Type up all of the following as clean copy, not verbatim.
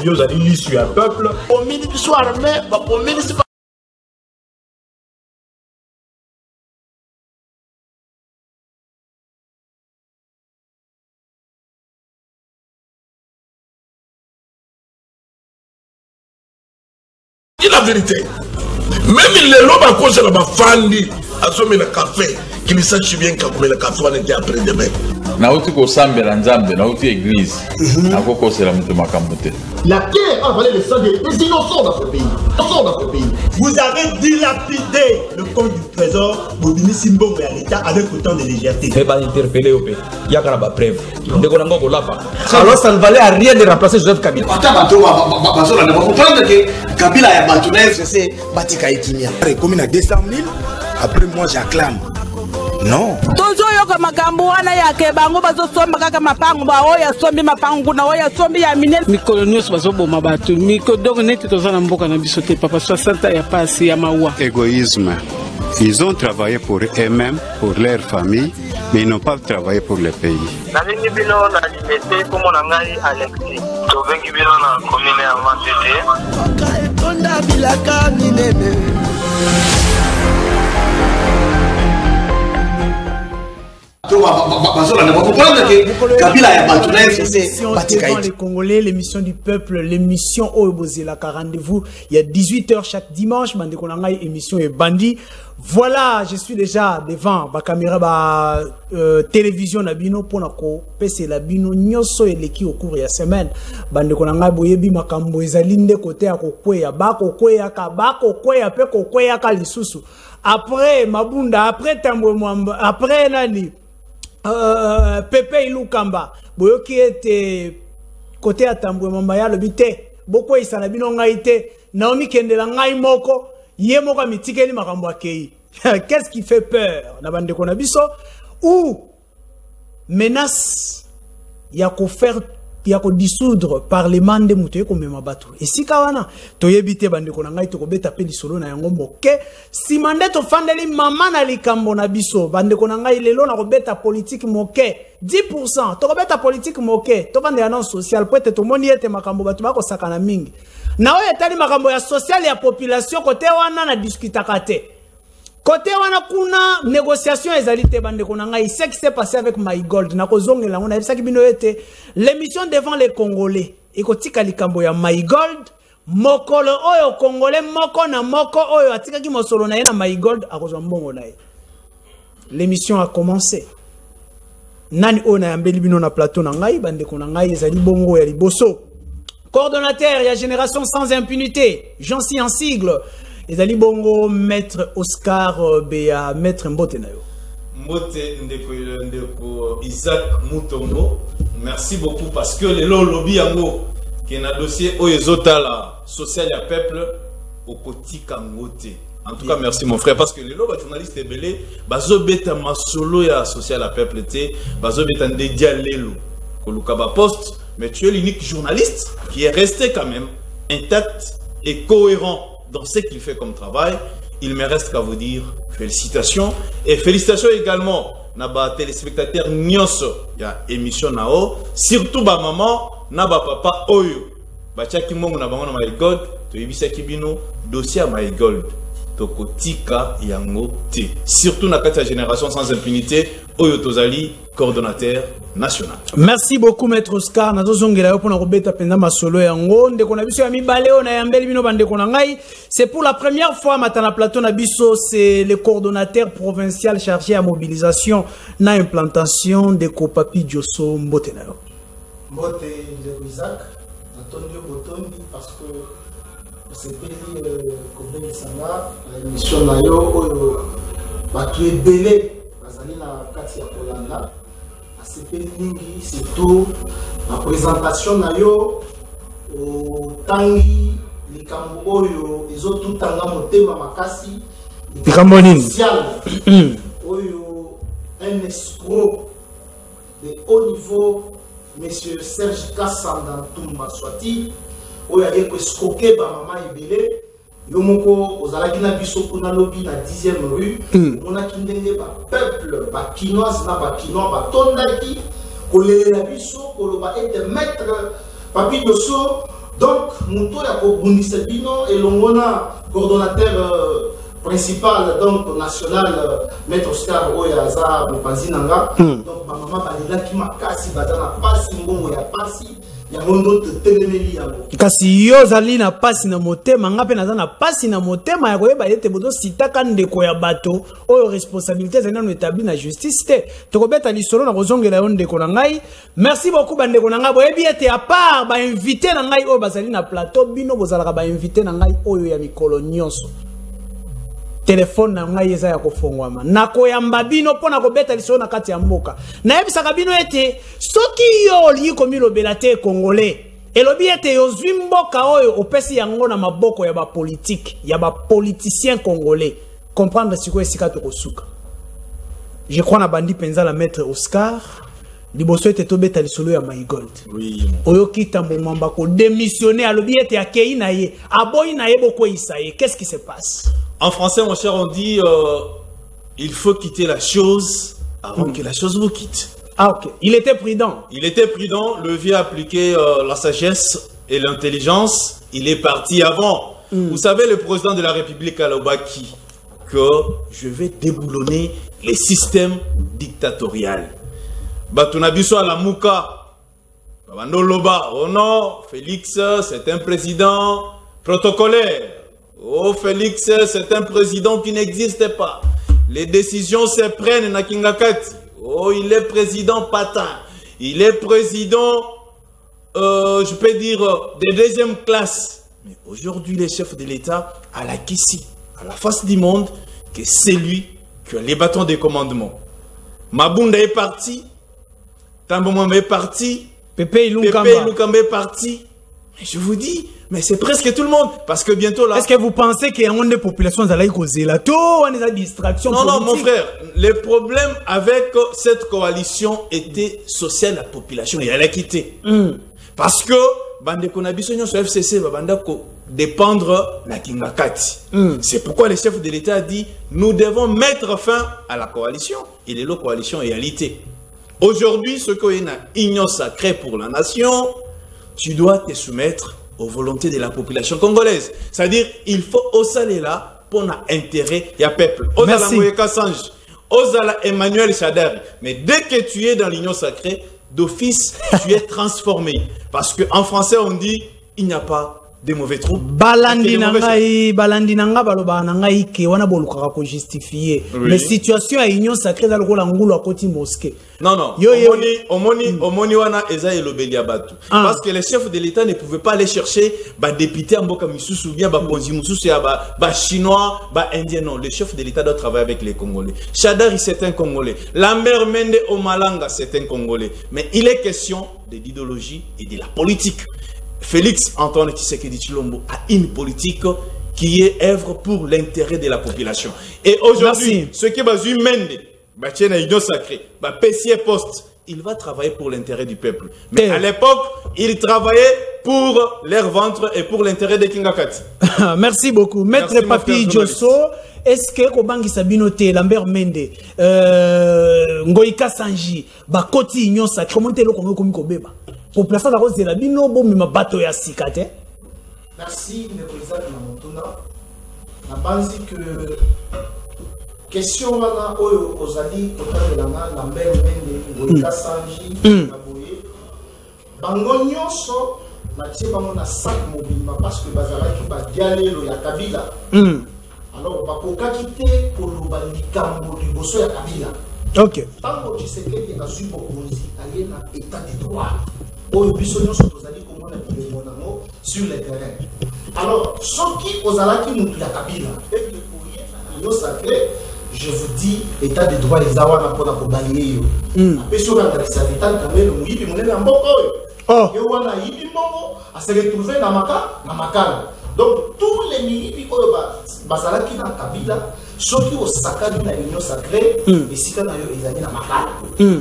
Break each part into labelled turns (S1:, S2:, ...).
S1: Yo za l'issue à peuple. Au midi du soir mais au midi la vérité. Même les lobes à cause de la fandi, à sommer le café, qu'il sache bien que le café on était après demain.
S2: Nauti ko sambe la nzambe, nauti église. Akoko c'est la mutu makambote.
S1: La terre a valé le sang des innocents dans ce pays.
S3: Vous avez dilapidé le compte du trésor pour donner Simbo à l'État avec autant de légèreté.
S4: Il va interpeller au pays. Il y a une preuve.
S5: Alors ça ne valait à rien de remplacer Joseph Kabila.
S1: Vous comprendre que Kabila a battu c'est Batika Ekinia.
S6: Comme il a 200 000, après moi j'acclame. Non.
S7: Tozoyoka makambo wana yake bango bazosomba kaka mapango ba oya sombi mapango na oya sombi ya mine
S8: mikolo nyonso bazoboma bato miko donc neti tozana mboka na biso te papa 60 ya pasi ya mawa.
S9: Égoïsme. Ils ont travaillé pour eux-mêmes, pour leur famille, mais ils n'ont pas travaillé pour le pays.
S10: Nalingi bino na liberté pour mon ngai Alexis. Tobengi bino na commune ya Matete. Tonda bilaka ninene.
S11: Les Congolais, l'émission du peuple, l'émission Oebozé la rendez-vous. Il y a 18h chaque dimanche. Émission et Bandi. Voilà, je suis déjà devant ma caméra, télévision nabino pour nako pese la bino nyoso eleki au cours de la semaine. Bande konanga boyebi makambo ezalinde côté ya kokweya bako kweya ka bako kweya pe kokweya ka lisusu. Après Mabunda, après Tambwe Mwamba, après nani Pepe Ilukamba, boyoki était côté à Tambwe Mwamba ya lobite, boko isana bino ngaite, Naomi Kendela ngai moko, ye moko mitikeli makambo akei. Qu'est-ce qui fait peur na bande konabiso ou menace ya ko faire ya ko dissoudre parlement de mutoye ko mema batu. Et si kawana toyebite bande konanga to ko beta pe lisolo na yango moke si mandeto fandeli mama na likambo na biso bande konanga lelo na ko beta politique moke 10% to ko beta politique moke to bande annonce sociale peut-être to moni ete makambo batu bako sakana mingi na oyo etali makambo ya social ya population kote wana na discutaka te. Côté wana kuna négociation ezalité bande konanga ce qui s'est passé avec My Gold na kozongela ngona bisa ki bino ete l'émission devant les Congolais ekotika likambo ya My Gold mokolo oyo Congolais moko na moko oyo atika ki mosolo na ye na My Gold akozwa mbongo na ye. L'émission a commencé. Nani ona yambeli bino na plateau na ngai bande konanga ezali bongo ya liboso. Coordonnateur ya Génération sans impunité, Jean-Si en sigle. Et Ali Bongo, maître Oscar Béa, maître Mbote Nayo.
S12: Mbote Ndeko Isaac Moutongo. Merci beaucoup parce que le lobby yango qui est un dossier Oyezota la social et peuple au Koti Kangote. En tout cas, merci mon frère parce que le lobby journaliste est belé. Bazo beta masolo ya social et peuple te. Bazo beta ndedia lelo. Kolukaba post. Mais tu es l'unique journaliste qui est resté quand même intact et cohérent dans ce qu'il fait comme travail. Il me reste qu'à vous dire félicitations. Et félicitations également à téléspectateurs nyonso ya émission nao. Surtout ba maman, na ba papa oyo. Ba chaki mongo na bango na My Gold. To yebisa kibino dossier à My Gold. Toko tika yango te. Surtout na kati ya Génération sans impunité. Oyo Tozali, coordonnateur national.
S11: Merci beaucoup maître Oscar. Nazo zongela yo pona kobeta penda masolo yango ndeko na biso ya mibaleo na yambeli bino bandeko na ngai. C'est pour la première fois matana plateau na biso, c'est le coordonnateur provincial chargé à mobilisation na implantation de Kopapi Dioso Mbote na yo.
S13: Mbote de Isaac, Antonio Botondi parce que c'est payé comme Sanga l'émission na yo qui est belé na kati ya Kolanda asepeli mingi surtout la présentation na yo o tangi likambo oyo ezotutanga motema makasi
S11: likambo nini
S13: oyo un escroc de haut niveau monsieur Serge Kassanda Ntumba Swati oyo ayeko escroquer ba mama ebele Yomoko, aux Alakina Bissoko na lobby na 10e rue, on a kindenge ba peuple, ba kinoise na ba kinois, ba tondaki, kolele na biso, koloba ete maître Papi Dioso, Donc, Mouto Yako Bundisebino et l'ongona coordonnateur principal donc national maître Oscar Oyaza Mopanzinanga. Donc, ma maman Balila qui m'a cassé, Badana Passi, Mbongo ya Passi.
S11: Kasi yo zali na pasi na motema ngape naza na pasi na motema ya koyeba yete bodo sitaka ndeko ya bato oyo responsabilité zana no établi na justice te tokobeta lisolo na kozongela yo ndeko na ngai. Merci beaucoup bandeko na ngai boyebi ete à part ba invité na ngai oyo bazali na plateau bino bozalaka ba invité na ngai oyo ya mikolo nyonso téléphone na ngai eza ya kofongwama nakoyamba bino pona kobeta lisolo na kati ya mboka nayebisaka bino ete soki yo oli komilobela te congolais elobi ete yozwi mboka oyo opesi yango na maboko ya bapolitique ya bapoliticien congolais comprendre sikoyo esika tokosuka. Je crois na bandi penza la maître Oscar liboso ete tobeta lisolo ya Maïgold oyo kitambo mwamba ko démissionner alobi ete akei na ye aboyi na ye boko isaye. Qu'est-ce qui se passe?
S12: En français, mon cher, on dit il faut quitter la chose avant que la chose vous quitte.
S11: Ah, ok. Il était prudent.
S12: Il était prudent. Le vieux a appliqué la sagesse et l'intelligence. Il est parti avant. Vous savez, le président de la République à l'Obaki, que je vais déboulonner les systèmes dictatoriaux. Batunabiso à la Mouka. Babanoloba. Oh non, Félix, c'est un président protocolaire. Oh Félix, c'est un président qui n'existe pas. Les décisions se prennent na Kingakati. Oh, il est président patin. Il est président, je peux dire, de deuxième classe. Mais aujourd'hui, le chef de l'État a la Kissi, à la face du monde, que c'est lui qui a les bâtons de commandement. Mabunda est parti. Tambomamba est parti.
S11: Pepe Ilukamba
S12: est parti. Mais je vous dis, mais c'est presque tout le monde. Parce que bientôt là...
S11: Est-ce que vous pensez qu'il y a des populations qui ont causé là? Tout, on a des distractions.
S12: Non, non, mon frère. Le problème avec cette coalition était social, la population. Et elle a quitté. Parce que, bande konabisonyo sur FCC, bande dépendre la Kingakati. C'est pourquoi le chef de l'État a dit, nous devons mettre fin à la coalition. Et la coalition est réalité. Aujourd'hui, ce qu'il y a une union sacrée pour la nation, tu dois te soumettre aux volontés de la population congolaise. C'est-à-dire, il faut osaler là pour l'intérêt du peuple. Osala Moyeka Sanj, Osala Emmanuel Chadari. Mais dès que tu es dans l'union sacrée, d'office, tu es transformé. Parce qu'en français, on dit, il n'y a pas de mauvais trous.
S11: Balandi nanga baloba nanga ke wana bolukaka ko justifier. Mais situation à union sacrée dans le ngulu akoti mosquée.
S12: Non non. Omoni wana eza elobeli abatu. Parce que les chefs de l'État ne pouvaient pas aller chercher ba député mboka misusu bien ba ponzi mususu ya ba chinois, ba indien. Non, le chef de l'État doit travailler avec les Congolais. Chadari c'est un Congolais. Lambert Mende Omalanga c'est un Congolais. Mais il est question de l'idéologie et de la politique. Félix Antoine Tshisekedi Tshilombo a une politique qui est œuvre pour l'intérêt de la population. Et aujourd'hui, ce qui va Mende, sacré, Pessier Poste, il va travailler pour l'intérêt du peuple. Mais à l'époque, il travaillait pour leur ventre et pour l'intérêt de Kingakati.
S11: Merci beaucoup. Maître Papi Djosso, est-ce que Kobangi Sabinote, Lambert Mende, Ngoïka Sanji, Bakoti Union Sacré, comment est-ce que vous pour placer la rose de la bino, bon, mais ma bateau est à Sikate.
S13: Merci, le président de la Montona. Je pense que question wana oyo ozali kotala na mbele mende Ngoïka Sanji, Naboye. Bango nyonso na tie bango na sac mobile parce que bazalaki ba dialelo ya Kabila. Alors bakokaki te koloba likambo liboso ya Kabila.
S11: OK.
S13: Tango Tshisekedi azwi bokonzi aye na état de droit. Oyo biso nyonso tozali komona bilembo nango sur le terrain. Alors, soki ozalaki mutu ya Kabila, et le sacré, je vous dis, état de droit les awana pona ko balayer yo. Apesi oka ndakisa vital kamele muyibi monene ya mboka oyo. Yo wana yibi mbongo a se retrouver na makala. Donc tous les miyibi oyo bazalaki na Kabila, soki osakani na union sacrée, esika na yo ezali na makala.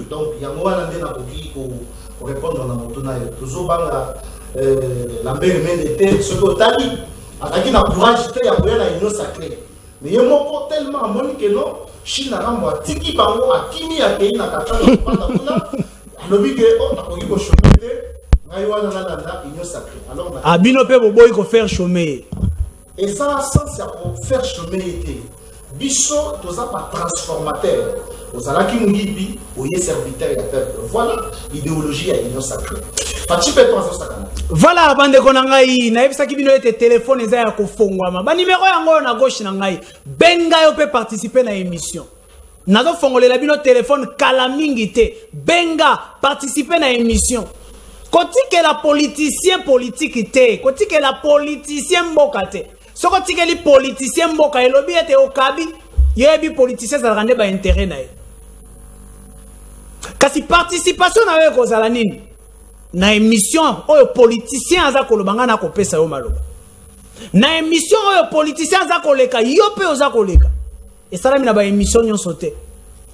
S13: Donc yango wana nde na koki ko répondre na Montona yo. Toujours banga la mbele mende te soki otali ataki na courage te ya koya na union sacrée. Mais yo moko tellement amoni que non, Chine rambo atiki bango akimi akei na katana panda kuna alobi ke o takoki ko choper te
S11: Ah, bino pe bobo il faut faire chômer.
S13: Et ça, c'est pour faire chômer. Bisso, tout ça pas transformateur. Vous allez qui nous dit, vous êtes serviteur et peuple. Voilà l'idéologie à l'union sacrée.
S11: Voilà, bande konangai, na ebisa ki bino ete téléphone eza ya kofongwama. Ba numéro yango na gauche na ngai. Benga yo peut participer na émission. Nazo fongolela bino téléphone kala mingi te. Benga participer na émission. Koti que la politicien politique te. Koti que la politicien mboka te. Soko tike li politicien mboka elobi ete okabi. Yebi politicien za rande ba intérêt na ye. Kasi participation na yo kozala nini? Na émission oyo politicien aza kolobanga na kopesa yo maloba. Na émission oyo politicien aza koleka yo pe oza koleka. Et ça na ba émission nyon sauté.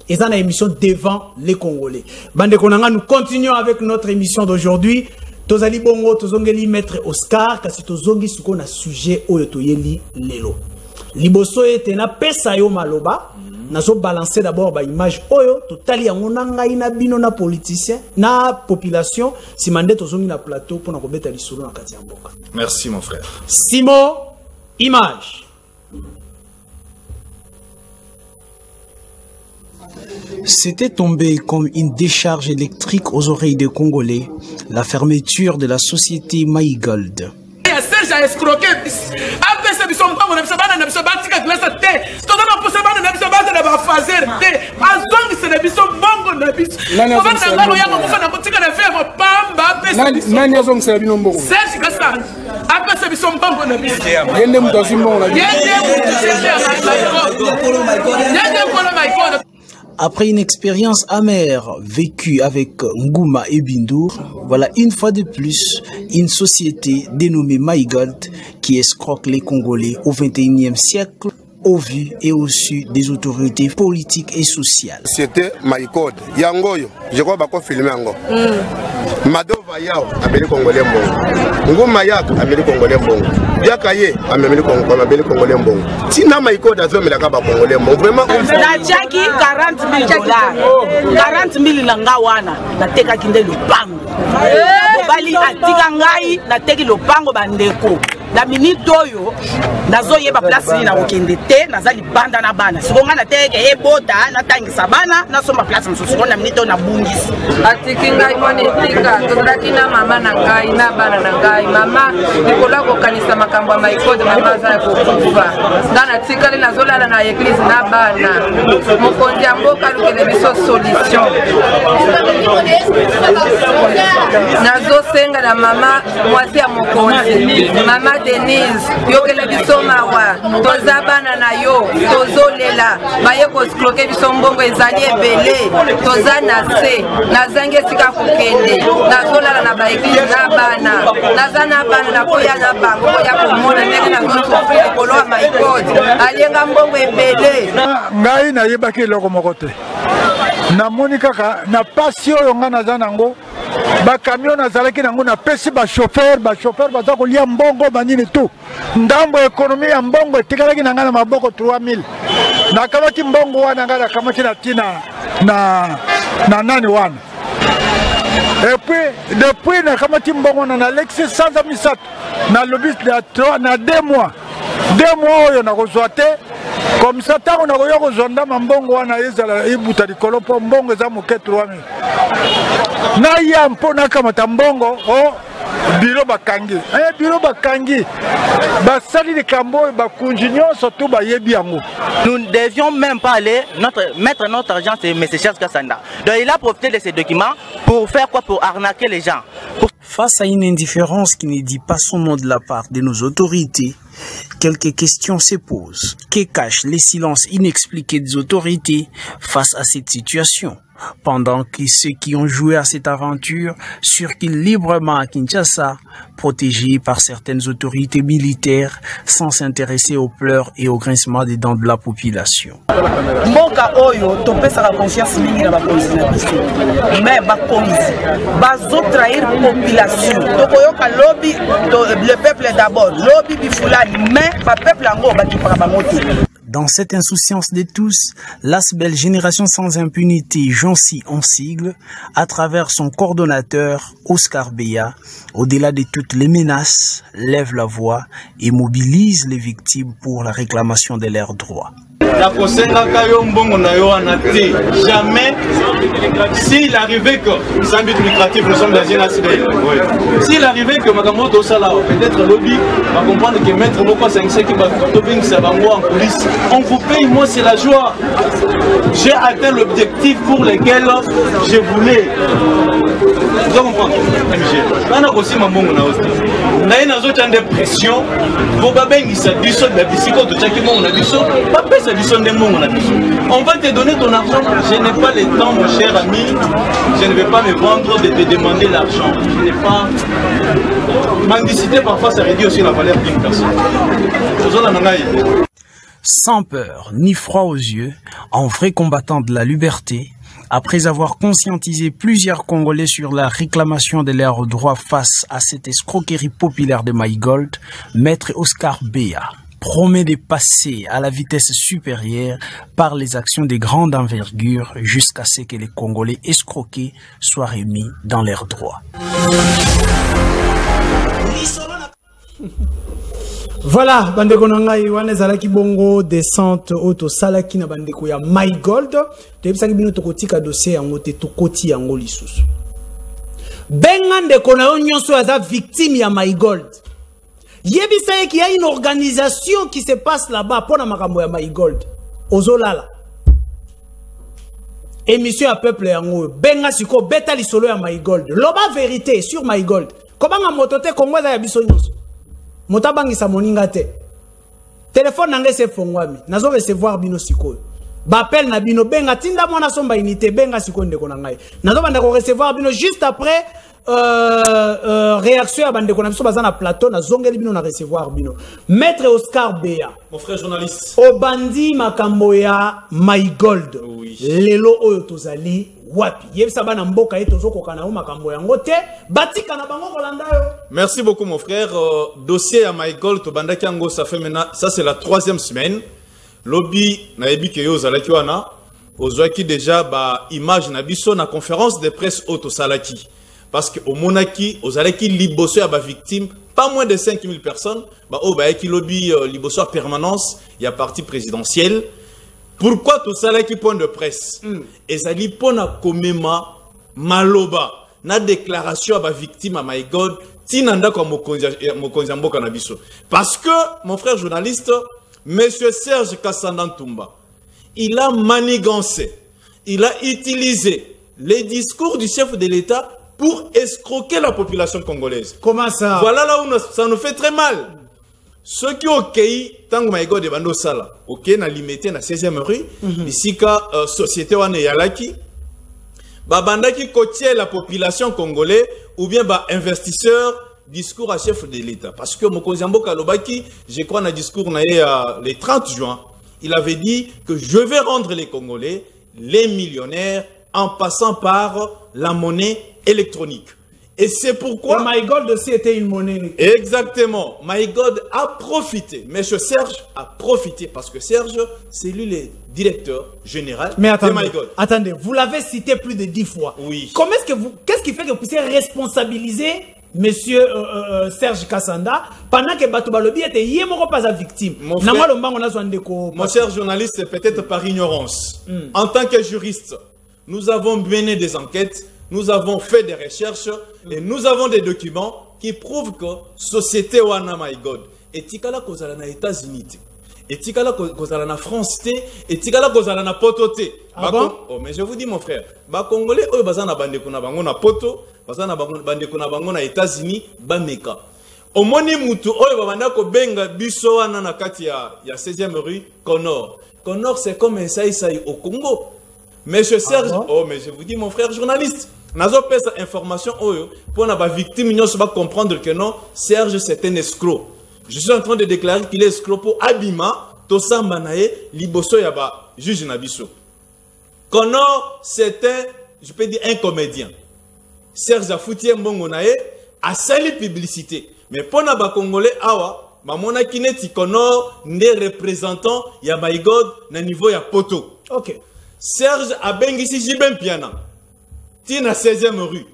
S11: Et ça na émission devant les Congolais. Bande konanga, nous continuons avec notre émission d'aujourd'hui. Tozali bongo tozongeli maître Oscar kasi tozongi suko na sujet oyo toyeli lelo. Liboso ete na pesa yo maloba. Nazo balancer d'abord ba image oyo totali yango na ngai na bino na politicien na population si mande tozongi na plateau pour na kobeta lisolo na kati ya mboka.
S12: Merci mon frère.
S11: Simo, image.
S14: C'était tombé comme une décharge électrique aux oreilles des Congolais, la fermeture de la société Maïgold.
S1: Serge a escroqué. Après ce bison, on a besoin d'un bison batika glace à terre. Tout le monde peut se battre d'un bison batika de fazer terre. Azong c'est le bison bongo le bison. On va dans la roya on va dans botika de faire pamba.
S6: Nani azong c'est le bison bongo.
S1: Serge Gassa. Après ce bison bongo le bison.
S6: Yende mutazi bongo la bison.
S14: Après une expérience amère vécue avec Ngouma et Bindour, voilà une fois de plus une société dénommée Maïgold qui escroque les Congolais au XXIe siècle au vu et au su des autorités politiques et sociales.
S15: C'était Maïgold. Yangoyo, je crois qu'on filmer encore. Madova Yao, Amérique Congolais Mbongo. Ngouma Yak, Amérique Congolais Mbongo. Yakaye, Amérique Congolais Mbongo. Tina Maïgold a fait la Kaba Congolais Mbongo. Vraiment.
S7: Na Jackie 40 000 dollars. 40 000 langawana. Na teka kinde lupango. Bali atika ngai na teki lupango bandeko. La minute oyo nazo yeba place ni na okende te nazali banda na bana sikonga na teke ebota na tangisa bana na soma place nso sikonga na minute na bungisi
S16: atiki ngai mwana etika tozalaki na mama na ngai na bana na ngai mama nikola kokanisa makambo ya Maïgold mama aza ya kokufa nga natikali nazolala na eglise na bana mokonzi ya mboka alukele biso solution nazosenga na mama mwasi ya mokonzi mama Denise yokela biso mawa toza bana na yo tozolela baye koskroke biso mbongo ezali ebele toza na se nazangi esika kokende nazolala na baeglise na bana naza na bana na koya na bango ya komona ndenge nazosofri likolo ya Maïgold alienga mbongo ebele
S6: ngai nayebaki eloko moko te namoni kaka na pasi oyo nga naza nango bakamion nazalaki nango napesi bachauffeur baza kolia mbongo banini tu ndambo ekonomi ya mbongo etikalaki na ngai na maboko 3000 nakamati mbongo wana ngai nakamati na tina na nani wana depuis nakamati mbongo wana nalekisi 100 na lobi na 2 mois oyo nakozwa te comme ça tango nakoya kozonda mambongo wana ezala ibuta likolo mpo mbongo eza moke 3000 naya mpo nakamata mbongo o biro bakangi basali likambo oyo bakunzi nyonso tu bayebi yango.
S17: Nous ne devions même pas aller mettre notre argent sur M. Charles Kassanda. Donc il a profité de ces documents pour faire quoi? Pour arnaquer les gens.
S14: Face à une indifférence qui ne dit pas son nom de la part de nos autorités, quelques questions se posent. Que cachent les silences inexpliqués des autorités face à cette situation? Pendant que ceux qui ont joué à cette aventure circulent librement à Kinshasa, protégés par certaines autorités militaires, sans s'intéresser aux pleurs et aux grincements des dents de la population.
S7: Mboka oyo topesa la confiance mingi na bakonzi na biso mais bakonzi bazo trahir population tokoyoka lobby le peuple d'abord lobby bifulani mais ba peuple yango bakipaka bango te.
S14: Dans cette insouciance de tous, l'ASBEL Génération sans impunité, Jonsi en sigle, à travers son coordonnateur Oscar Beya, au-delà de toutes les menaces, lève la voix et mobilise les victimes pour la réclamation de leurs droits.
S12: Jamais, s'il arrivait que, sans but lucratif, nous sommes dans une ASBEL. S'il arrivait que Makamoto Sala, peut-être lobby, va comprendre que Maître Moko 5 qui va topping Sabango en coulisses, on vous paye, moi c'est la joie. J'ai atteint l'objectif pour lequel je voulais. Vous comprenez? On a aussi ma bonne aussi. On a une autre dépression. Vous avez une biso de bicycle, de chaque monde on a biso. Pas ça biso de monde on a biso. On va te donner ton argent. Je n'ai pas le temps, mon cher ami. Je ne vais pas me vendre de te demander l'argent. Je n'ai pas. Mendicité parfois ça réduit aussi la valeur d'une personne.
S14: Sans peur ni froid aux yeux, en vrai combattant de la liberté, après avoir conscientisé plusieurs Congolais sur la réclamation de leurs droits face à cette escroquerie populaire de MyGold, Maître Oscar Beya promet de passer à la vitesse supérieure par les actions de grande envergure jusqu'à ce que les Congolais escroqués soient remis dans leurs droits.
S11: Voilà, bandeko nangai wana zalaki bongo descente auto salaki na bandeko ya MyGold. Tebisaki bino tokotika dossier yango te tokoti yango lisusu. Benga ndeko na yo nyonso aza victime ya MyGold. Yebisa ye qu'il y a une organisation qui se passe là-bas pour na makambo ya MyGold. Ozolala. Émission à peuple yango. Benga siko beta lisolo ya MyGold. Loba vérité sur MyGold. Comment nga motote Kongo za ya biso nyonso. Motabangisa moninga te. Téléphone nanga se fongwami. Nazo recevoir bino sikoyo. Bapel na bino benga tinda mona somba unité benga sikoyo ndeko na ngai. Nazo banda ko recevoir bino juste après réaction à bande na biso baza na plateau na zongeli bino na recevoir bino. Maître Oscar Beya.
S12: Mon frère journaliste.
S11: Obandi makambo ya MyGold. Oui. Lelo oyo tozali wapi. Yebisa bana mboka yeto zoko na o makambo yango te. Batika na bango kolanda yo.
S12: Merci beaucoup mon frère. Dossier à MyGold tobandaki yango ça fait maintenant ça c'est la 3e semaine. Lobby na yebi ke yo zalaki wana ozwaki déjà ba image na biso na conférence de presse auto salaki. Parce que au monaki ozalaki liboso ya ba victime pas moins de 5000 personnes ba o ba yaki lobby liboso permanence il y a parti présidentielle. Pourquoi tout ça là qui point de presse et ça dit pour na komema maloba na déclaration à ba victime à MyGold tinanda comme mokonzi mboka na biso parce que mon frère journaliste monsieur Serge Kassanda Ntumba il a manigancé, il a utilisé les discours du chef de l'État pour escroquer la population congolaise.
S11: Comment ça?
S12: Voilà là où ça nous fait très mal. Ceux qui ont accueilli tango MyGold de bando sala, ok na limité na 16e rue, ici ka société wane yalaki, ba bandaki kotier la population congolaise ou bien ba investisseur discours à chef de l'État parce que mokonzi mboka lobaki, je crois na discours na le 30 juin, il avait dit que je vais rendre les Congolais les millionnaires en passant par la monnaie électronique. Et c'est pourquoi...
S11: MyGold aussi était une monnaie.
S12: Exactement. MyGold a profité. Monsieur Serge a profité parce que Serge, c'est lui le directeur général de MyGold.
S11: Attendez, vous l'avez cité plus de 10 fois.
S12: Oui.
S11: Comment est-ce que vous... Qu'est-ce qui fait que vous puissiez responsabiliser Monsieur Serge Kassanda pendant que Batubalobi était yémoro pas la victime?
S12: Mon cher journaliste, peut-être par ignorance. En tant que juriste, nous avons mené des enquêtes. Nous avons fait des recherches et nous avons des documents qui prouvent que société wana MyGold et tikala kozala na États-Unis et tikala kozala na France et tikala kozala na poto te. Oh mais je vous dis mon frère, ba congolais oyo bazana bande kuna bango na poto, bazana bande kuna bango na États-Unis ba meka. Omoni mutu oyo babanda ko benga biso wana na kati ya 16e rue Connor. Connor c'est comme un saïsaï au Congo. Monsieur Serge, oh mais je vous dis mon frère journaliste, nazo pesa information oyo pour na ba victime nyonso ba comprendre que non, Serge c'est un escroc. Je suis en train de déclarer qu'il est escroc pour Abima, Tosamba nae, liboso ya ba juge na biso. Connor c'est je peux dire un comédien. Serge a foutu mbongo nae a sali publicité. Mais pour na ba congolais awa mamona kineti kono des représentants ya My God na niveau ya poto.
S11: OK.
S12: Serge abengisi Jiben Piana. Tina 16e rue.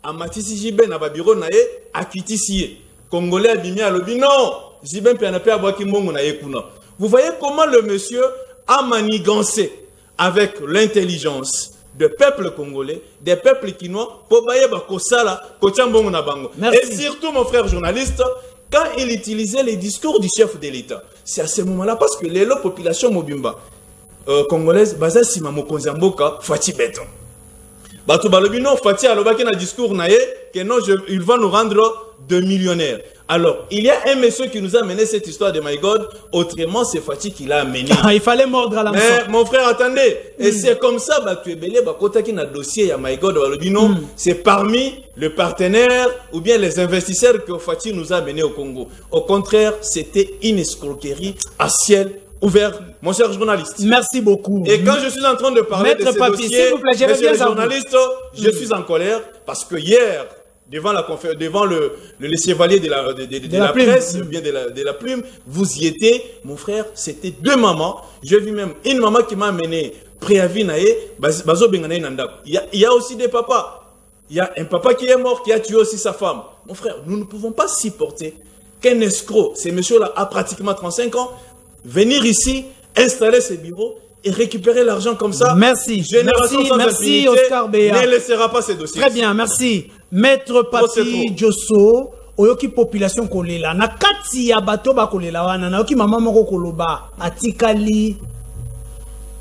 S12: Amatisi Jiben na babiro na ye akitisi Congolais abimi alobi non. Jiben Piana pe abwaki mbongo na ye kuna. Vous voyez comment le monsieur a manigancé avec l'intelligence de peuples congolais, des peuples quinois, pour bailler bakosala kotiambongo na bango. Et surtout mon frère journaliste, quand il utilisait les discours du chef de l'État, c'est à ce moment-là parce que les populations mobimba congolaise baza sima mokonzi mboka Fati Beton. Bato balobi non Fati alobaki na discours nae que non il va nous rendre de millionnaires. Alors, il y a un monsieur qui nous a mené cette histoire de My God, autrement c'est Fati qui l'a amené.
S11: Il fallait mordre à l'hameçon.
S12: Mais mon frère, attendez, et c'est comme ça, tu es belé, kota qui n'a dossier, il y a My God, non, c'est parmi les partenaires ou bien les investisseurs que Fati nous a mené au Congo. Au contraire, c'était une escroquerie à ciel ouvert, mon cher journaliste.
S11: Merci beaucoup.
S12: Et quand je suis en train de parler de ce dossier, monsieur le journaliste, je suis en colère parce que hier, devant le chevalier de la presse, bien de la plume, vous y étiez, mon frère, c'était deux mamans. J'ai vu même une maman qui m'a amené préavis nae, bazo bengana nanda. Il y a aussi des papas. Il y a un papa qui est mort, qui a tué aussi sa femme. Mon frère, nous ne pouvons pas supporter qu'un escroc, ces messieurs-là, a pratiquement 35 ans, venir ici, installer ses bureaux et récupérer l'argent comme ça.
S11: Merci. Merci Oscar Béa.
S12: Ne laissera pas ces dossiers.
S11: Très bien, merci. Maître Papi Djosso, oyoki population kolela. Na kati ya bato ba kolela wana, na oyoki mama moko koloba, atikali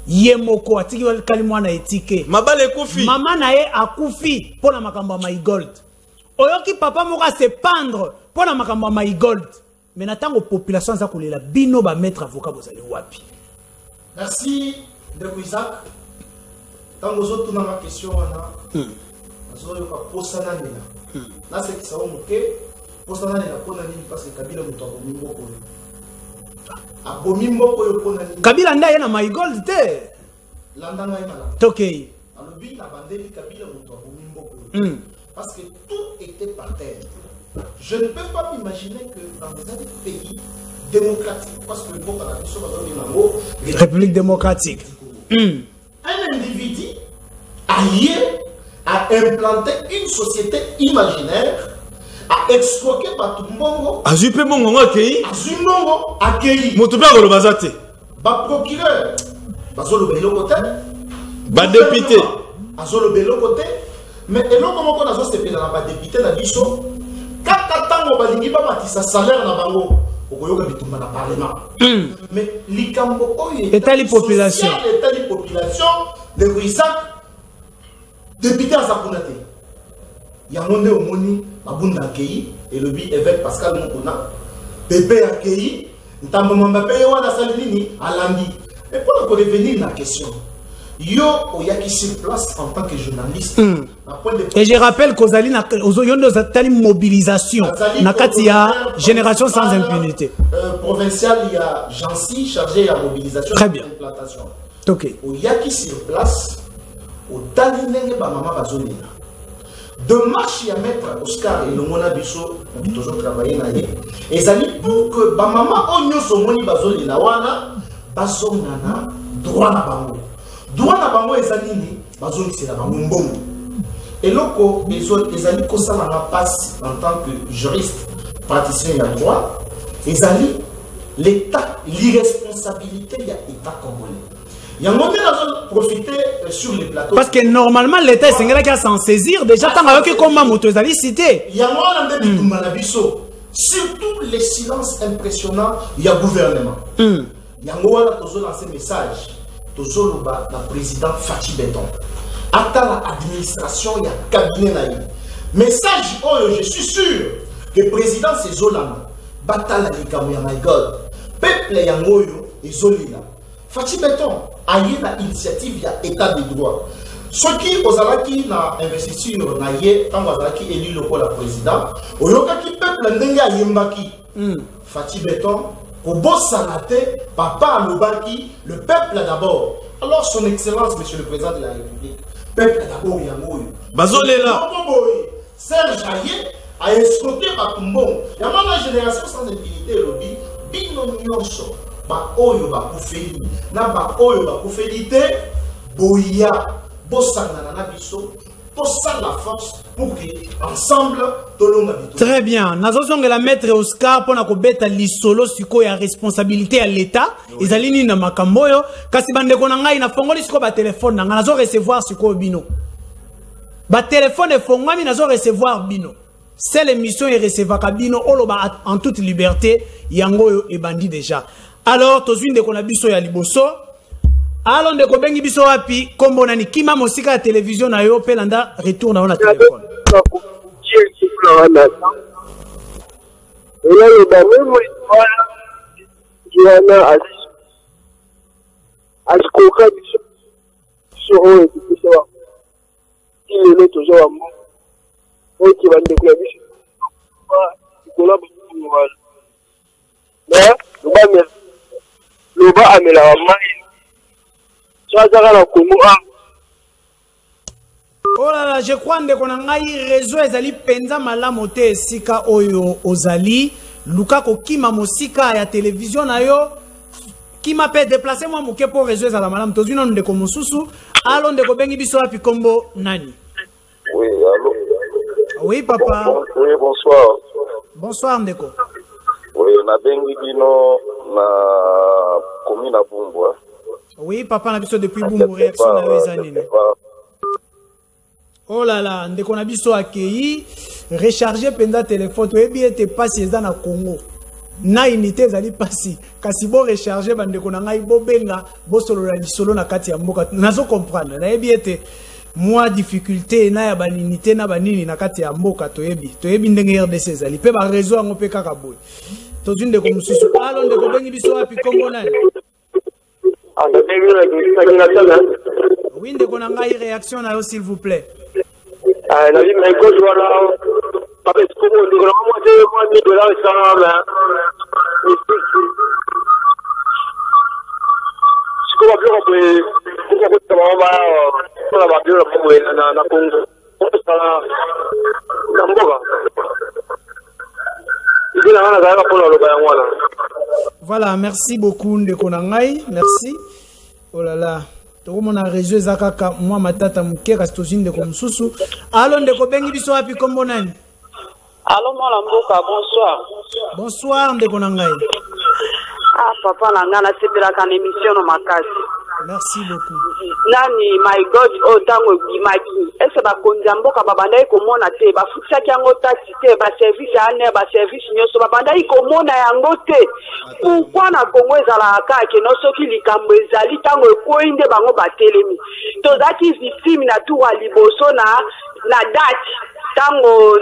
S11: yemoko, atikali mwana etike.
S12: Mabale kufi.
S11: Mama na ye akufi, pona makambo My God. Oyoki papa moko se pendre, pona makambo My God. Mais natango population za kolela, bino ba maître avocat bozali wapi.
S13: Merci de Isaac. Tant que autres dans ma question, là c'est que ça va manquer. Parce que Kabila
S11: Kabila nda na My God te.
S13: Parce que tout était par terre. Je ne peux pas m'imaginer que dans un pays démocratique, parce que
S11: République démocratique.
S13: Un individu allié à implanter une société imaginaire, à exploiter Batumbongo,
S12: à juper mon accueilli,
S13: à Zumbongo accueilli,
S12: Moutouba le bazate,
S13: ba procureur, Bazolo Belo côté,
S12: ba député,
S13: Bazolo Belo côté, mais et non comment on a se fait dans ba député na biso, kakatango balingi ba matisa salaire na bango. Mais l'ikambo
S11: état de population,
S13: de Isaac, député à Zakunate. Il y a un monde au Moni, Abunda accueilli, et le bi évêque Pascal Mokona, bébé accueilli, Ntamamba Peyoana Salini, Alandi. Et pour revenir à la question, Yo Oyaki sur place en tant que journaliste.
S11: Et je rappelle qu'Ozali n'a une mobilisation. Nakatia, génération sans impunité.
S13: Provincial, il y a Jancy chargé de la mobilisation.
S11: Très bien.
S13: Ok. Oyaki sur place, au Talinenge Bamama Bazolina. De marche, il y a maître Oscar et le Mona Bisso, on a toujours travaillé là. Et ça dit pour que Bamama Onyo Somoni Bazolina, Wana, Bazonana, droit na Bango. Droit na bango ezalini bazoni c'est la bango. Et loko ezali kosala na passe en tant que juriste praticien ya droit ezali l'état l'irresponsabilité ya état congolais. Yango te na profiter sur les plateaux
S11: parce que normalement l'état sengela ki s'en saisir déjà tant que comment moto ezali cité.
S13: Yango na mbebi tumana biso surtout les silences impressionnants ya gouvernement. Yango wana tozo lancer message la président Fati Beton. Attends l'administration, il y a cabinet là. Message, oh, je suis sûr que le président c'est Zolan. Bataille à My God. Peuple Yangoyo et Zolina. Fati Beton a eu l'initiative, il y a état de droit. Ceux qui ont na investiture na yé, quand vous avez élu le président, au yoka qui peuple n'enga yembaki. Fati Beton. Au boss sanaté, papa Lobaki, le peuple d'abord. Alors, son excellence, monsieur le président de la République, peuple d'abord, Yangoyo.
S12: Bazolela.
S13: Serge Aye, à escroquer Batumbon. Il y a une génération sans impunité, lobby, bino nyonso, ba oyo ba kufeli, na ba oyo ba kufeli te, boya, bosanga na biso, tosala la force pour que ensemble tolonga bitu.
S11: Très bien. Nazosonga la maître Oscar pour na kobeta lisolo siko ya responsabilité à l'état. Ezalini na makamboyo, kasi bande ko na ngai na fongoli siko ba téléphone na nazo recevoir siko bino. Ba téléphone e fongami nazo recevoir bino. C'est l'émission et recevra kabino oloba en toute liberté yango e bandi déjà. Alors tozwinde de konabiso ya liboso. Alors de kobengi biso wapi kombo nani kima mosika ya télévision na yo pelanda retour na téléphone.
S10: Et là le même Johanna Askoka sur il est toujours à moi. Ok, va me déclarer. Mais le bas a mis la main.
S11: Oh là là, je crois que on a réseau ezali penza malamote sika oyo ozali luka ko kima mosika ya télévision na yo qui m'a fait déplacer moi moké pour réseau ezala malam tozino ndeko mosusu alo ndeko bengi biso api kombo nani.
S10: Oui, allô.
S11: Oui, papa.
S10: Oui, bonsoir.
S11: Bonsoir, Ndeko.
S10: Oui, na bengi bino na commune à Bumbu.
S11: Oui, papa, na biso depuis Bumbu, réaction na wezanine. Oh là là, Ndeko na biso accueilli, recharger penda téléphone, tu bien te passer dans na Congo. Na unité zali passi, kasi bo recharger bandeko na ngai bo benga, bo solo la solo na kati ya mboka. Nazo comprendre, na bien te moi difficulté na ya baninité na banini na kati ya mboka toyebi ndenge RDC ezali pe ba réseau ngo pe kaka boy tozune de komususu alo ndeko bengi biso api kombo nani oui ndeko na ngai réaction na yo s'il vous plaît
S10: na vi mais ko voilà parce que comme ndeko na moi c'est moi $1000 ça là comment plus on peut
S11: voilà, merci beaucoup Ndeko Nangai, merci. Oh là là, tout mon a réseau zakaka moi matata muke rastozine de comme susu. Allô Ndeko bengi biso api kombo nani?
S7: Allô mon Mboka, bonsoir.
S11: Bonsoir Ndeko Nangai.
S7: Ah papa nanga na sepela kan émission no makasi.
S11: Merci beaucoup.
S7: Nani, my God, otango bimaki. Ese ba konjamboka babandai komona te, ba futsaki yango taxi te, ba service ane, ba service nyoso babandai komona yango te. Pourquoi na Congo ezala kake no soki likambo ezali tango ekoinde bango batelemi. Tozaki victime na tuwa liboso na date. Tango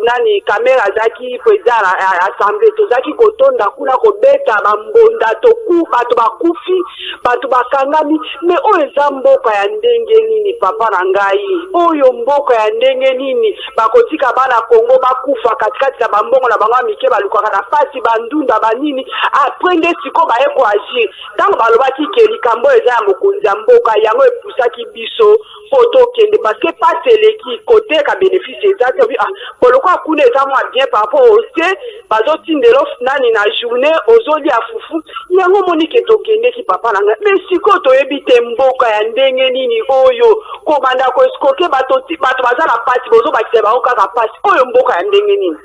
S7: nani kamera zaki président assemblée tozaki kotonda kuna kobeta bambonda toku bato bakufi bato bakangami mais oyo eza mboka ya ndenge nini papa na ngai oyo mboka ya ndenge nini bakotika bana Kongo bakufa katikati na bambongo na bango mike balukaka na pasi bandunda banini après nde siko baye ko agir tango balobaki ke likambo eza ya mokonzi ya mboka yango epusaki biso poto kende parce que pas eleki côté ka bénéfice exact ah poloko akune eza moi bien par rapport au C bazoti ndelo nani na journée ozoli afufu yango monike tokende ki papa nanga mais siko toyebi te mboka ya ndenge nini oyo komanda ko eskoke bato bazala pasi bozo bakise ba okaka pasi oyo mboka ya ndenge nini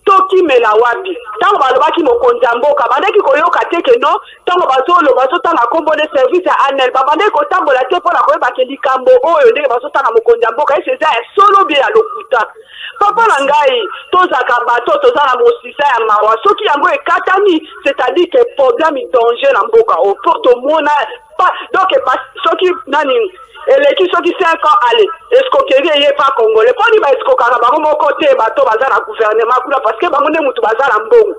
S7: toki mela wapi tango balobaki mokonzi ya mboka bandaki koyoka te ke no tango bazotanga kombo de service ya anel babandaki kotambola te mpona koyeba ke likambo oyo ndenge bazotanga mokonzi ya mboka ese eza ya solo bie ya lokuta papa na ngai tozaka bato toza na mosisa ya mawa soki yango ekatani c'est-à-dire que problème danger na mboka opo tomona donc soki nani eleki soki 5 ans ale escroquerie ye pas congolais poni ba escroquera bango moko te bato baza na gouvernement kuna parce que bango nde mutu baza na mbongo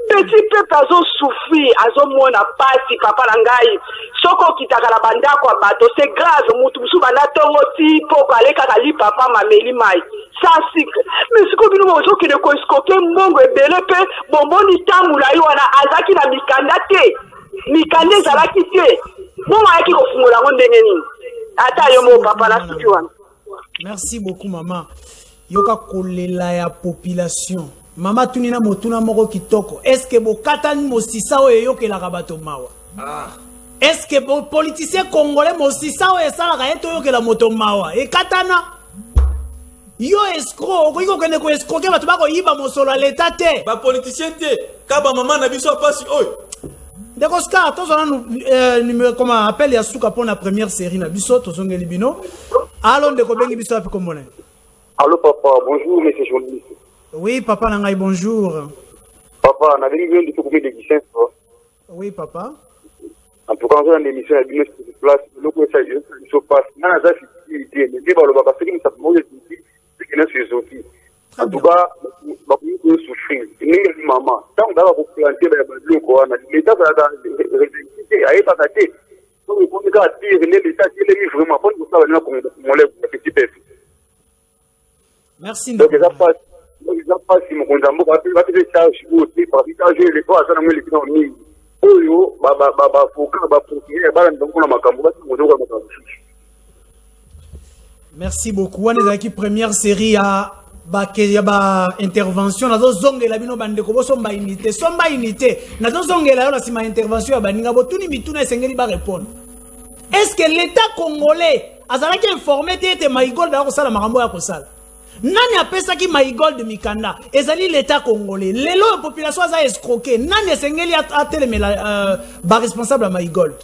S7: petit peuple azo souffrir azomona pasi papa na ngai soko kitaka na bandako ya bato c'est grave mutu musu bana tongo ti poko alekaka li papa mameli mai sans cycle mais siko bino bozokende ko escroquer mbongo ebele pe bomboni tambula yo wana azaki na mikanda te mikanda ezalaki te bongo ayaki kofungola ngo ndenge nini.
S11: Merci beaucoup, maman. yoka kolela ya population. Mama tunina motuna moko kitoko. Est-ce que bokatani mosisa oyo yokelaka bato mawa? Est-ce que les politiciens congolais mosisa oyo esalaka ete oyokela moto mawa? Ekatana. Yo escroc, okoki kende ko escroquer bato bakoyiba mosolo ya leta te.
S12: Ba politicien te, kaba mama na biso pasi oyo.
S11: D'accord, Oscar, tous on a comment appelle ya suka pour la première série na biso tozongeli bino. Allons de kobengi biso api komone.
S18: Allô papa, bonjour monsieur journaliste.
S11: Oui papa nangai bonjour.
S18: Papa, na vengi bien de combien de Guichen.
S11: Oui papa.
S18: En tout cas, on a une émission à bien sur place, le coup ça se passe. Na za sécurité, mais ba lo ba parce que ça peut c'est que là c'est sorti. En tout cas, ba ko souffrir. Ni maman, tant da ba ko planter ba le ko na l'état va dans réalité aye pas daté. Donc on peut dire l'état il est vraiment pour ça on lève petit peu.
S11: Merci.
S18: Donc ça passe si mon condamné va te charge aussi parce que j'ai les fois ça na les qui ont mis oyo ba foka ba procureur ba ndongo na makambo ba mozo ka makambo.
S11: Merci beaucoup. On est qui première série à intervention nazo zongela bino bandeko bo somba unité nazo zongela yo na sima intervention ya baninga botuni mituna esengeli ba répondre. Est-ce que l'état congolais azalaki informé te Maïgold ba ko sala makambo ya ko sala? Nani apesa ki Maïgold Mikanda ezali l'état congolais lelo la population aza escroquer nani esengeli atelemela ba responsable à Maïgold?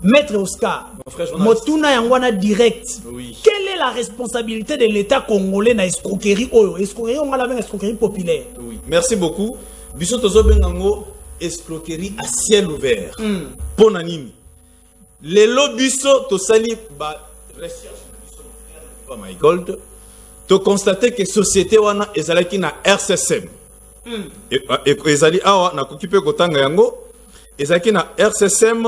S11: Maître Oscar, Motuna Yangwana direct. Oui. Quelle est la responsabilité de l'État congolais dans l'escroquerie? Escroquerie, on va la escroquerie populaire. Oui.
S12: Merci beaucoup. Biso tozo bengango escroquerie à ciel ouvert. Pour Nanini. Les lobiso to sali ba recherche biso my gold. To constater que société wana ezalaki na RCSM. Et ezali awa na kokipe kotanga yango ezalaki na RCSM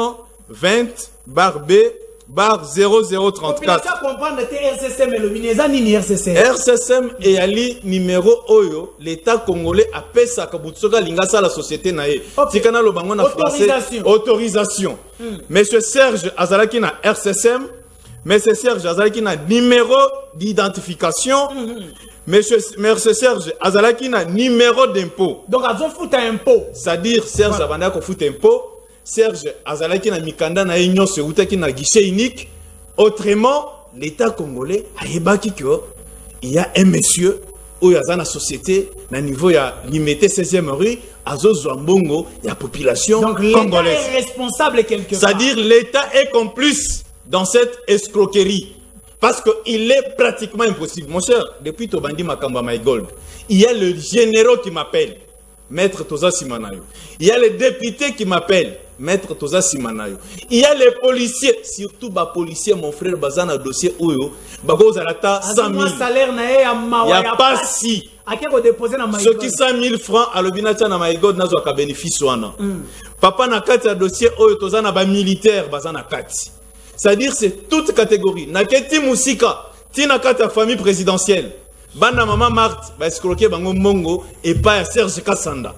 S12: 20/B/0034. RCSM et Ali numéro Oyo, l'État congolais a payé sa kabutsoka lingasa la société nae. Tikana lo bango na français. Autorisation. Monsieur Serge Azalaki na RCSM. Monsieur Serge Azalaki na numéro d'identification. Monsieur Serge Azalaki na numéro d'impôt.
S11: Donc azo fout impôt.
S12: C'est-à-dire Serge Abanda ko fout impôt. Serge Azalaki na Mikanda na union se outaki na guichet unique. Autrement, l'État congolais a ébaki que il y a un monsieur où il y a une société na niveau ya limité 16e rue azo Zwambongo il y a population congolaise. Donc l'État
S11: est responsable quelque part.
S12: C'est-à-dire l'État est complice dans cette escroquerie parce que il est pratiquement impossible. Mon cher, depuis Tobandi Makamba Maïgold, il y a le généraux qui m'appelle Maître Toza Simanayo. Il y a les députés qui m'appellent Maître Toza Simanayo. Il y a les policiers, surtout les policiers, mon frère Bazana dossier Oyo, Bago Zalata 100 000. Il n'y a pas si. Ceux qui 100 000 francs à l'obinatia na Maïgod n'a pas bénéfice. Papa na kati a dossier Oyo Toza na ba militaire Bazana kati. C'est-à-dire c'est toute catégorie. Naketi Musika, Tina kati a famille présidentielle. Banda Mama Marthe va escroquer Bango Mongo et pas à Serge Kassanda.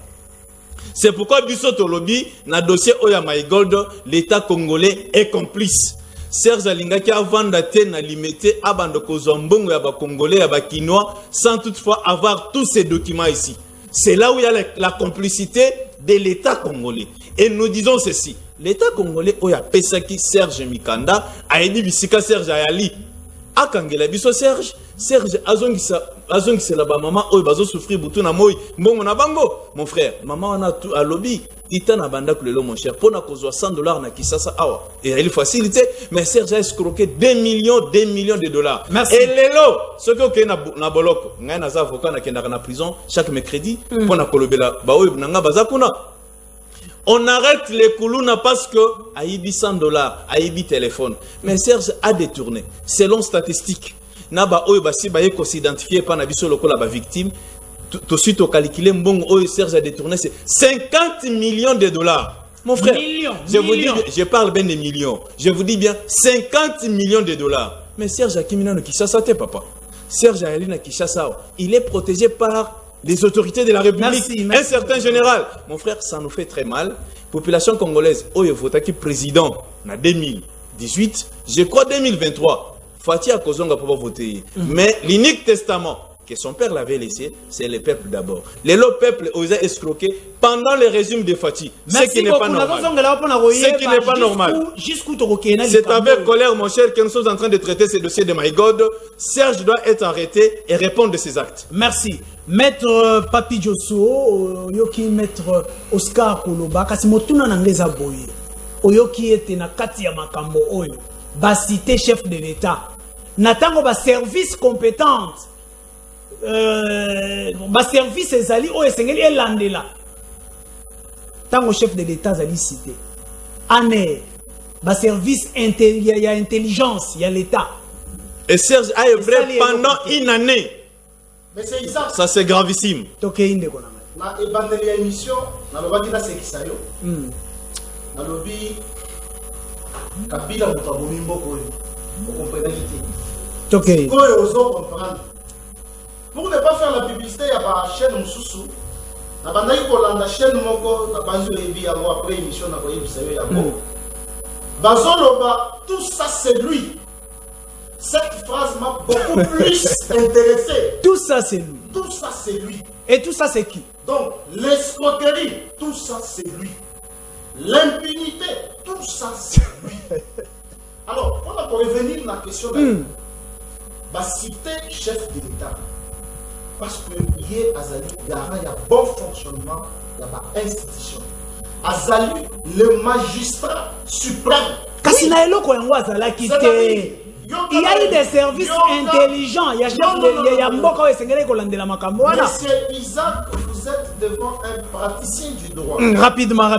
S12: C'est pourquoi Bissot Lobby, dans le dossier Oya Maïgold, l'État congolais est complice. Serge Alingaki a vendu na limité à Bandoko Zombongo, à Congolais, à Kinois, sans toutefois avoir tous ces documents ici. C'est là où il y a la complicité de l'État congolais. Et nous disons ceci. L'État congolais, Oya Pesaki, Serge Mikanda, a dit Bissika Serge Ayali. A Kangela Bisso Serge azongisa la ba maman oyo bazo souffrir butu na moi mbongo na bango mon frère maman on a tout à lobby ita na banda kulelo mon cher pona kozwa $100 na Kisasa awa et il facilité mais Serge a escroqué 2 millions de dollars. Merci. Et lelo ce que na boloko ngai na za avocat na kenda na prison chaque mercredi pona kolobela ba oyo nanga bazakuna. On arrête les Koulouna parce que Aïbi $100, Aïbi téléphone. Mais Serge a détourné. Selon statistiques, Naba Oyo Basi Baye ko s'identifier par Nabiso Loko la victime. Tout suite au calculé, Mbong Oyo Serge a détourné c'est 50 millions de dollars. Mon frère, je parle bien des millions. Je vous dis bien 50 millions de dollars. Mais Serge Akimina ne Kishasa te papa. Serge Ayalina Kishasa, il est protégé par les autorités de la République. Merci. Un certain général. Mon frère, ça nous fait très mal. Population congolaise, Oyo Votaki président en 2018, je crois 2023. Fatia Kozonga pour voter. Mais l'unique testament, que son père l'avait laissé, c'est le peuple d'abord. Le peuple osé escroquer pendant le régime de Fati. Ce qui n'est pas normal. Ce qui n'est pas normal. C'est avec colère, mon cher, que nous sommes en train de traiter ces dossiers de My God. Serge doit être arrêté et répondre de ses actes.
S11: Merci. Maître Papi Diosso, Oyoki Maître Oscar Koloba, kasi motuna nangeza boye. Oyoki ete na kati ya makambo oyo. Ba cité chef de l'État. Natango ba service compétente. Ba service ezali o esengeli elandela tango chef de l'état zali cité ane ba service ya intelligence ya l'état
S12: et Serge a œuvré pendant une année.
S13: Mais c'est Isaac,
S12: ça c'est gravissime.
S11: Toke inde kona
S13: na ebandeli ya émission na lobaki na sekisa yo na lobi Kabila motabomi mboko yo okomprena kiti
S11: toke
S13: ko ozo comprendre. Pour ne pas faire la publicité, il y a pas chaîne Moussou. La bande qui la chaîne Moko, la bande de après émission, la voyez, vous savez, Bazoloba, tout ça c'est lui. Cette phrase m'a beaucoup plus intéressé.
S11: Tout ça c'est lui.
S13: Tout ça c'est lui.
S11: Et tout ça c'est qui?
S13: Donc, l'escroquerie, tout ça c'est lui. L'impunité, tout ça c'est lui. Alors, on a pour revenir à la question de la cité chef de l'État. Parce que il y a un bon fonctionnement de l'institution. Azali, le magistrat suprême.
S11: Il y a eu des services intelligents. Il y a
S13: Monsieur Isaac, vous êtes devant un praticien du droit.
S11: Rapidement.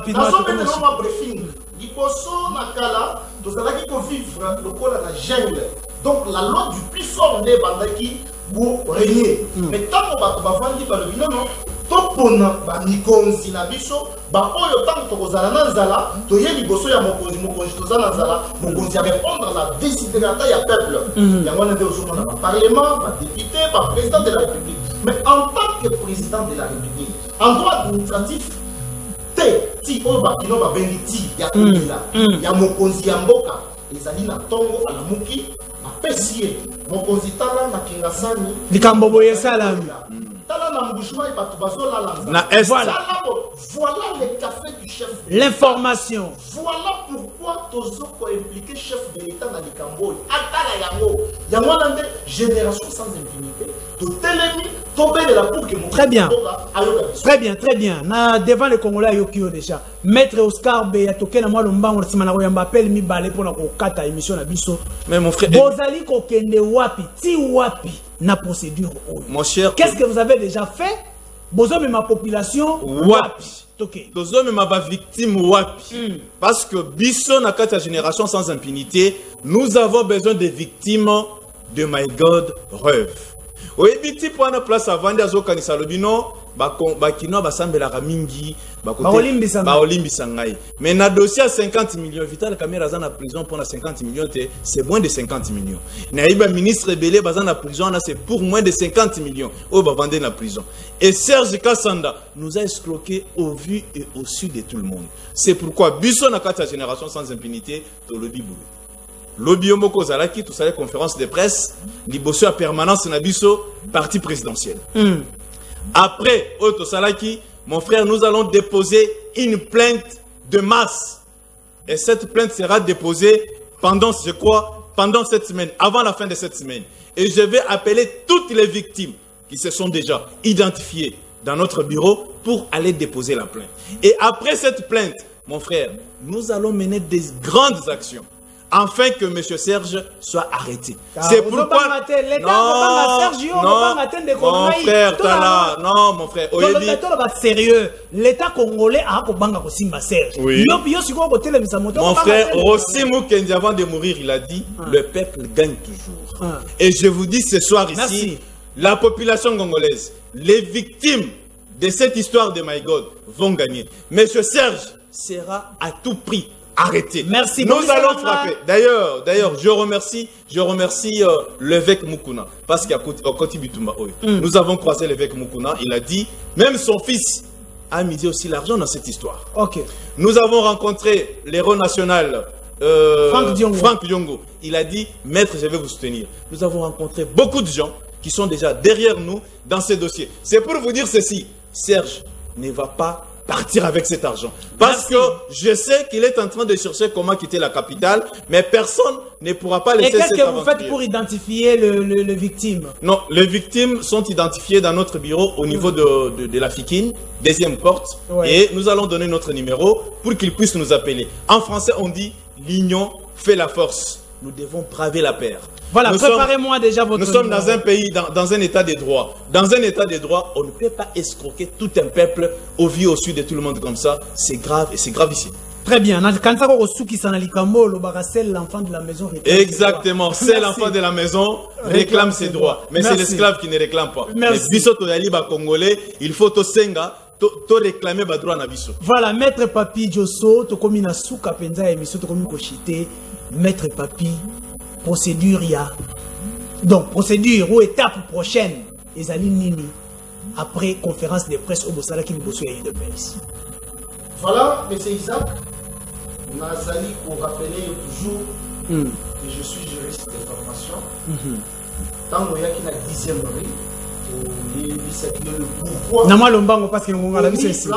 S13: Donc la loi du plus fort n'est pas qui vous régner. Mais tant qu'on va vendre le non, tant qu'on a nikonzi na biso, ba oyo tant qu'on kozala na nzala, to ye liboso ya mokonzi tozala na nzala, mokonzi a répondre à la désiderata ya peuple. Ya wana de ozo na parlement, ba député, ba président de la République. Mais en tant que président de la République, en droit administratif, ti oyo ba kino ba bengiti ya komila, ya mokonzi ya mboka, ezali na tongo ala muki apesiye mokonzi tala na kingasani
S11: likambo boye salami
S13: tala na mbouchement et batu bazola
S12: na
S13: voilà le café du chef.
S11: L'information.
S13: Voilà pourquoi tozoko impliqué chef de l'État dans likambo atala yango yango nande génération sans impunité to telemi to belle la pour que mon
S11: très bien na devant les Congolais yokio déjà maître Oscar Beya tokena mwa lombango simana ko yamba appel mi balé pour na ko kata émission na biso.
S12: Mais mon frère
S11: bozali ko kende wapi ti wapi na procédure
S12: mon cher,
S11: qu'est-ce que vous avez déjà fait? Bozo mais ma population
S12: wapi bozo mais ma victime wapi parce que biso na kata génération sans impunité nous avons besoin de victimes de My God rêve. Oui, biti pour une place avant d'azo kanisa lobino bakino basambela mingi baolimbisa ngai mais na dossier à 50 millions Vital Kamerhe za na prison pour 50 millions c'est moins de 50 millions na iba ministre Belé baza na prison c'est pour moins de 50 millions au ba vendre na prison et Serge Kassanda nous a escroqué au vu et au su de tout le monde. C'est pourquoi biso na kata génération sans impunité to lobi boulou Lobby Omoko Zalaki, tout ça, les conférences de presse, liboso à permanence Nabiso, parti présidentiel. Après Otto Salaki, mon frère, nous allons déposer une plainte de masse. Et cette plainte sera déposée pendant, je crois, pendant cette semaine, avant la fin de cette semaine. Et je vais appeler toutes les victimes qui se sont déjà identifiées dans notre bureau pour aller déposer la plainte. Et après cette plainte, mon frère, nous allons mener des grandes actions. Afin que M. Serge soit arrêté. C'est pourquoi... mon frère, Tala, non, mon frère.
S11: Sérieux, l'État congolais a Serge.
S12: Oui. Mon frère, Rosimou Kendi, avant de mourir, il a dit, le peuple gagne toujours. Et je vous dis ce soir ici, la population congolaise, les victimes de cette histoire de My God vont gagner. M. Serge sera à tout prix arrêté.
S11: Merci.
S12: Nous allons frapper. D'ailleurs, je remercie l'évêque Mukuna parce qu'à Koti Bitumba, nous avons croisé l'évêque Mukuna. Il a dit, même son fils a misé aussi l'argent dans cette histoire.
S11: Ok.
S12: Nous avons rencontré l'héros national Franck Diongo. Il a dit, maître, je vais vous soutenir. Nous avons rencontré beaucoup de gens qui sont déjà derrière nous dans ces dossiers. C'est pour vous dire ceci, Serge ne va pas partir avec cet argent. Parce que je sais qu'il est en train de chercher comment quitter la capitale, mais personne ne pourra pas laisser cette aventure.
S11: Et qu'est-ce que vous faites pour identifier les victimes?
S12: Non, les victimes sont identifiées dans notre bureau au niveau de la FIKIN, deuxième porte, et nous allons donner notre numéro pour qu'ils puissent nous appeler. En français, on dit « l'union fait la force ». Nous devons braver la paire.
S11: Voilà, préparez-moi déjà votre...
S12: Nous sommes dans un pays, dans un état de droit. Dans un état de droit, on ne peut pas escroquer tout un peuple au vu au sud de tout le monde comme ça. C'est grave et c'est grave ici.
S11: Très bien. Quand ça va c'est l'enfant de la maison.
S12: Exactement. C'est l'enfant de la maison réclame ses droits. Mais c'est l'esclave qui ne réclame pas.
S11: Merci.
S12: Congolais, il faut to senga. To réclamer ba droit na biso.
S11: Voilà, maître Papi Djosso, to komi na souka penza émission to komi kochité, maître Papi, procédure ya. Donc procédure ou étape prochaine, ezali nini après conférence de presse au Bosala qui nous bosse à UDPS.
S13: Voilà, monsieur Isaac, Nazali pour rappeler toujours que je suis juriste de formation. Tant qu'il y a qui n'a 10e rue.
S11: Namalombango parce que nous avons dit ceci.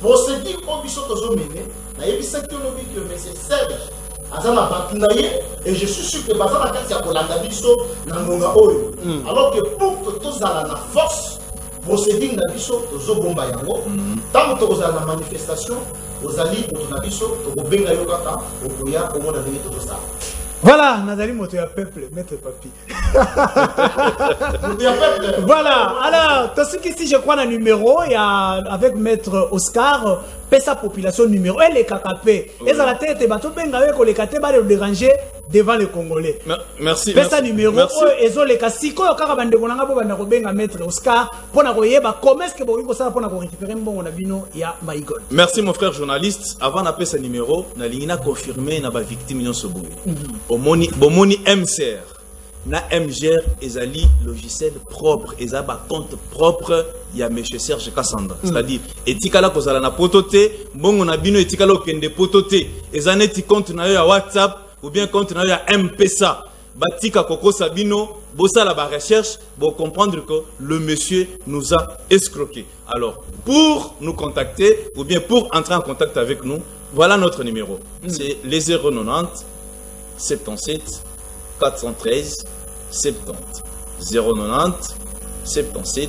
S13: Procédure au biso mené, na yebisa que monsieur Serge azana batinaye et je suis sûr que bazana kati ya kolanda biso na ngonga oyo. Alors que pour que tozala na force procédure na biso tozo bomba yango tant que tozala na manifestation ozali na biso to benga yo kaka okoya omona ndenge tozo.
S11: Voilà, Nazali Moto ya peuple, maître Papi. Voilà, alors, tout ce qui ici, je crois, un numéro, il y a avec maître Oscar, sa population numéro, et les KKP. Et ça la tête, et bateau, ben, avec les KKP, va le déranger devant les Congolais.
S12: Merci.
S11: Pesa numéro, et ont les Kassiko, au cas de Bonanga, pour ben, maître Oscar, pour la comment est-ce que vous ça pour récupérer un bon abino, il y a Maïgol.
S12: Merci, mon frère journaliste. Avant d'appeler ce numéro, na lingina confirmé na ba victime non soboué. Bomoni MCR. Na MGR ezali logiciel propre, ezaba compte propre ya monsieur Serge Kassanda. C'est-à-dire etikala kozala na pototé, bongo na bino etikala okende pototé, ezaneti compte na yo ya WhatsApp ou bien compte na yo ya M-Pesa. Batika Koko Sabino, bossa la recherche, pour comprendre que le monsieur nous a escroqué. Alors, pour nous contacter ou bien pour entrer en contact avec nous, voilà notre numéro. C'est les 090 77 413 70. 090 77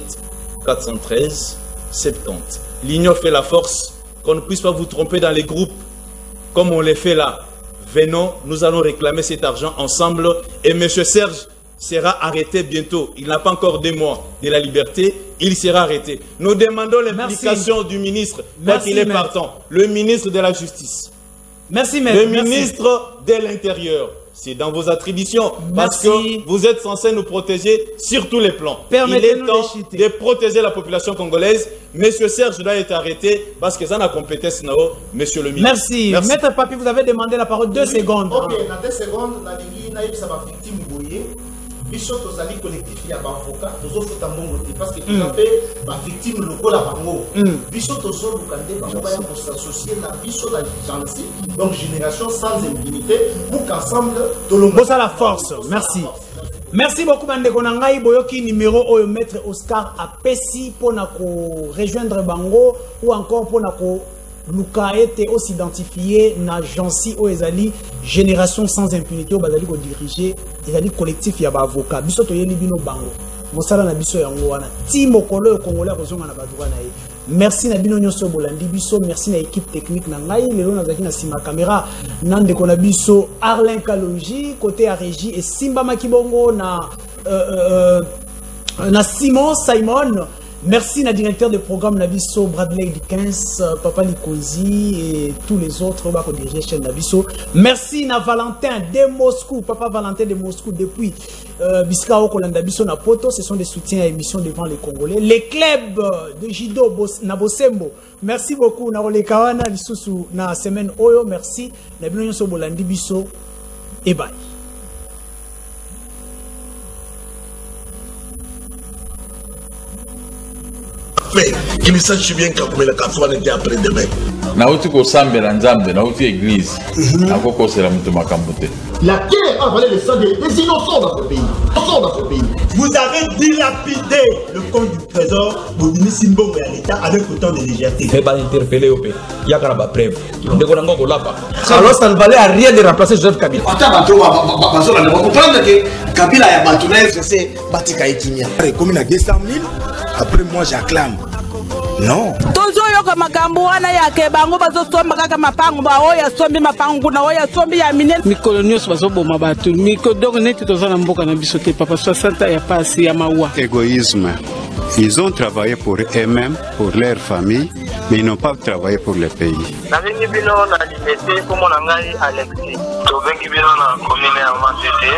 S12: 413 70. L'union fait la force, qu'on ne puisse pas vous tromper dans les groupes comme on les fait là. Venons, nous allons réclamer cet argent ensemble et M. Serge sera arrêté bientôt. Il n'a pas encore 2 mois de la liberté, il sera arrêté. Nous demandons l'implication du ministre, quand il est partant, le ministre de la Justice.
S11: Merci, maître.
S12: Le ministre de l'Intérieur. C'est dans vos attributions. Parce que vous êtes censé nous protéger sur tous les plans. Il est temps de protéger la population congolaise. Monsieur Serge doit être arrêté parce que ça n'a compétence, monsieur le ministre.
S11: Merci. Maître Papi, vous avez demandé la parole 2 secondes.
S13: Ok, dans 2 secondes, la ligne, ça va victime bouillée. Biso tozali collectif ya bavoka tozofuta mbongo te parce que tozapé ba victime lokola bango biso tozoluka nde bango baya s'associer na biso la gentil donc génération sans impunité pour qu'ensemble
S11: tolombo ça la force. Merci beaucoup bandeko na ngai boyoki numéro oyo maître Oscar apesi pona ko rejoindre bango ou encore pona ko Luka était aussi identifié na Jansi o ezali génération sans impunité o bazali ko diriger ezali collectif ya ba avocat biso to yeli bino bango mosala na biso yango wana ti mokolo congolais ko zonga na ba droit na ye. Merci na bino nyonso bolandi biso, merci na équipe technique na ngai lelo na zaki na sima caméra nande ko na biso Arlin Kalonji côté à régie et Simba Makibongo na Simon. Merci na directeur de programme Nabiso, Bradley Dickens, Papa Nikozi et tous les autres qui ont dirigé chaîne Nabiso. Merci na Valentin de Moscou, Papa Valentin de Moscou depuis Biskao Kolanda Biso na Poto, ce sont des soutiens à émission devant les Congolais. Les clubs de Jido na Bosembo. Merci beaucoup na Rolekawana lisusu na semaine Oyo, merci na bino nyonso bolandi biso et bye.
S19: Qui me sache bien qu'à la était après-demain.
S2: nauti kosambela nzambe nauti église nakokosela mutu makambo te.
S19: La guerre a avalé le sang des innocents dans ce pays.
S3: Vous avez dilapidé le compte du trésor Bobini Simbongo et l'État avec autant de légèreté.
S4: Il va interpeller au pays. Il y a une preuve.
S5: Alors ça ne valait à rien de remplacer Joseph Kabila.
S19: Attends, on va comprendre que Kabila a battu la FCC, Batika et Kimia.
S20: Comme il a 200 000, après moi j'acclame. Non.
S7: Tozoyoka makambo wana yake bango bazosomba kaka mapango ba oya sombi mapango na oya sombi ya minene
S8: mikolo nyonso bazoboma bato miko donc neti tozana mboka na biso te papa 60 ya pasi ya mawa.
S9: Égoïsme. Ils ont travaillé pour eux-mêmes, pour leur famille, mais ils n'ont pas travaillé pour le pays.
S10: Navengi bino na limité pour mon ngai Alexis. Tovengi bino na commune ya Matete.